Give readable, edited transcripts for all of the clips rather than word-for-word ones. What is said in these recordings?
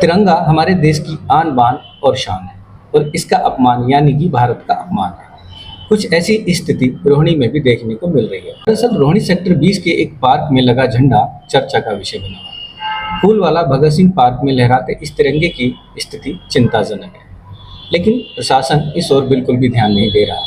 तिरंगा हमारे देश की आन बान और शान है और इसका अपमान यानी कि भारत का अपमान है। कुछ ऐसी स्थिति रोहिणी में भी देखने को मिल रही है। दरअसल रोहिणी सेक्टर 20 के एक पार्क में लगा झंडा चर्चा का विषय बना हुआ। फूल वाला भगत सिंह पार्क में लहराते इस तिरंगे की स्थिति चिंताजनक है, लेकिन प्रशासन इस ओर बिल्कुल भी ध्यान नहीं दे रहा।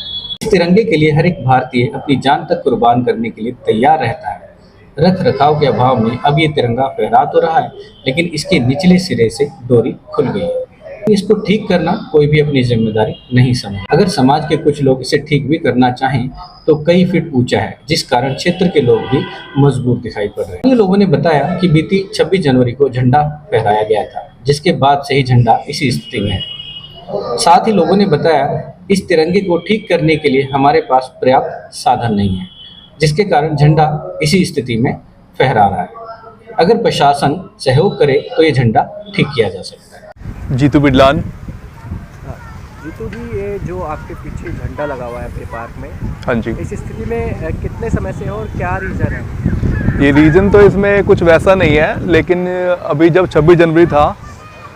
इस तिरंगे के लिए हर एक भारतीय अपनी जान तक कुर्बान करने के लिए तैयार रहता है। रख रखाव के अभाव में अब ये तिरंगा फहरा तो रहा है, लेकिन इसके निचले सिरे से डोरी खुल गई है। इसको ठीक करना कोई भी अपनी जिम्मेदारी नहीं समझ। अगर समाज के कुछ लोग इसे ठीक भी करना चाहें तो कई फीट ऊंचा है, जिस कारण क्षेत्र के लोग भी मजबूर दिखाई पड़ रहे हैं। ये लोगों ने बताया कि बीती 26 जनवरी को झंडा फहराया गया था, जिसके बाद से ही झंडा इसी स्थिति में है। साथ ही लोगों ने बताया इस तिरंगे को ठीक करने के लिए हमारे पास पर्याप्त साधन नहीं है, जिसके कारण झंडा इसी स्थिति में फहरा रहा है। अगर प्रशासन सहयोग करे तो ये झंडा ठीक किया जा सकता है। जीतू बिडलान। जीतू जी, ये जो आपके पीछे झंडा लगा हुआ है अपने पार्क में, हाँ जी, इस स्थिति में कितने समय से है और क्या रीज़न है? ये रीज़न तो इसमें कुछ वैसा नहीं है, लेकिन अभी जब 26 जनवरी था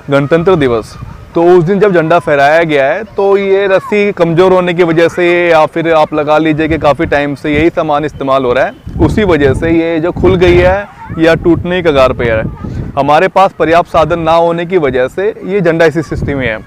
गणतंत्र दिवस, तो उस दिन जब झंडा फहराया गया है तो ये रस्सी कमज़ोर होने की वजह से या फिर आप लगा लीजिए कि काफ़ी टाइम से यही सामान इस्तेमाल हो रहा है, उसी वजह से ये जो खुल गई है या टूटने की कगार पे है। हमारे पास पर्याप्त साधन ना होने की वजह से ये झंडा इसी स्थिति में है।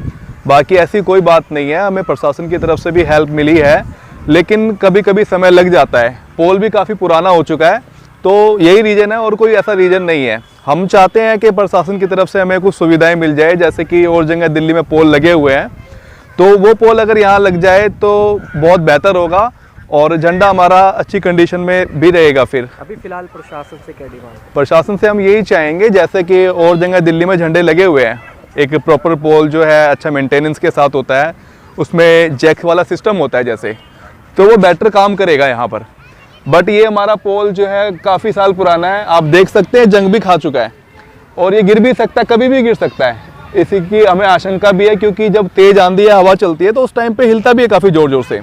बाकी ऐसी कोई बात नहीं है, हमें प्रशासन की तरफ से भी हेल्प मिली है, लेकिन कभी कभी समय लग जाता है। पोल भी काफ़ी पुराना हो चुका है, तो यही रीज़न है और कोई ऐसा रीज़न नहीं है। हम चाहते हैं कि प्रशासन की तरफ से हमें कुछ सुविधाएं मिल जाए, जैसे कि और जगह दिल्ली में पोल लगे हुए हैं, तो वो पोल अगर यहाँ लग जाए तो बहुत बेहतर होगा और झंडा हमारा अच्छी कंडीशन में भी रहेगा। फिर अभी फिलहाल प्रशासन से क्या डिमांड है? प्रशासन से हम यही चाहेंगे, जैसे कि और जगह दिल्ली में झंडे लगे हुए हैं, एक प्रॉपर पोल जो है अच्छा मेंटेनेंस के साथ होता है, उसमें जैक वाला सिस्टम होता है जैसे, तो वो बेटर काम करेगा यहाँ पर। बट ये हमारा पोल जो है काफ़ी साल पुराना है, आप देख सकते हैं जंग भी खा चुका है और ये गिर भी सकता है, कभी भी गिर सकता है। इसी की हमें आशंका भी है, क्योंकि जब तेज़ आंधी या हवा चलती है तो उस टाइम पे हिलता भी है काफ़ी ज़ोर ज़ोर से।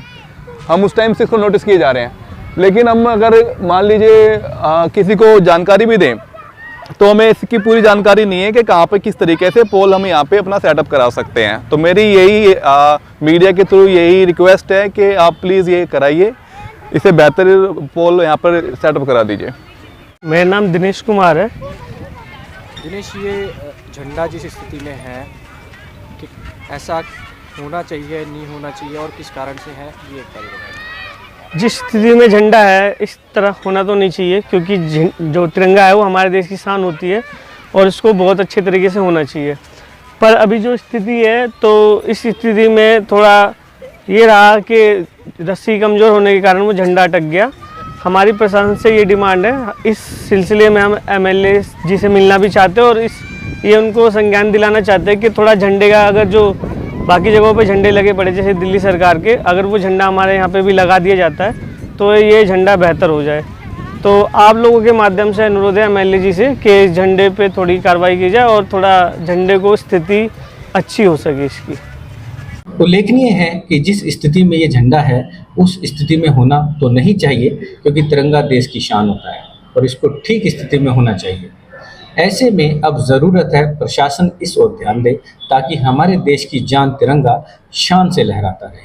हम उस टाइम से इसको नोटिस किए जा रहे हैं, लेकिन हम अगर मान लीजिए किसी को जानकारी भी दें तो हमें इसकी पूरी जानकारी नहीं है कि कहाँ पे किस तरीके से पोल हम यहाँ पे अपना सेटअप करा सकते हैं। तो मेरी यही मीडिया के थ्रू यही रिक्वेस्ट है कि आप प्लीज़ ये कराइए, इसे बेहतर पोल यहाँ पर सेटअप करा दीजिए। मेरा नाम दिनेश कुमार है। दिनेश, ये झंडा जिस स्थिति में है कि ऐसा होना चाहिए नहीं होना चाहिए और किस कारण से है, ये एक बार बताइए। जिस स्थिति में झंडा है इस तरह होना तो नहीं चाहिए, क्योंकि जो तिरंगा है वो हमारे देश की शान होती है और इसको बहुत अच्छे तरीके से होना चाहिए। पर अभी जो स्थिति है तो इस स्थिति में थोड़ा ये रहा कि रस्सी कमज़ोर होने के कारण वो झंडा अटक गया। हमारी प्रशासन से ये डिमांड है, इस सिलसिले में हम एमएलए जी से मिलना भी चाहते हैं और ये उनको संज्ञान दिलाना चाहते हैं कि थोड़ा झंडे का, अगर जो बाकी जगहों पे झंडे लगे पड़े जैसे दिल्ली सरकार के, अगर वो झंडा हमारे यहाँ पे भी लगा दिया जाता है तो ये झंडा बेहतर हो जाए। तो आप लोगों के माध्यम से अनुरोध है एमएलए जी से कि इस झंडे पे थोड़ी कार्रवाई की जाए और थोड़ा झंडे को स्थिति अच्छी हो सके इसकी। उल्लेखनीय है कि जिस स्थिति में ये झंडा है उस स्थिति में होना तो नहीं चाहिए, क्योंकि तिरंगा देश की शान होता है और इसको ठीक स्थिति में होना चाहिए। ऐसे में अब ज़रूरत है प्रशासन इस ओर ध्यान दे, ताकि हमारे देश की जान तिरंगा शान से लहराता रहे।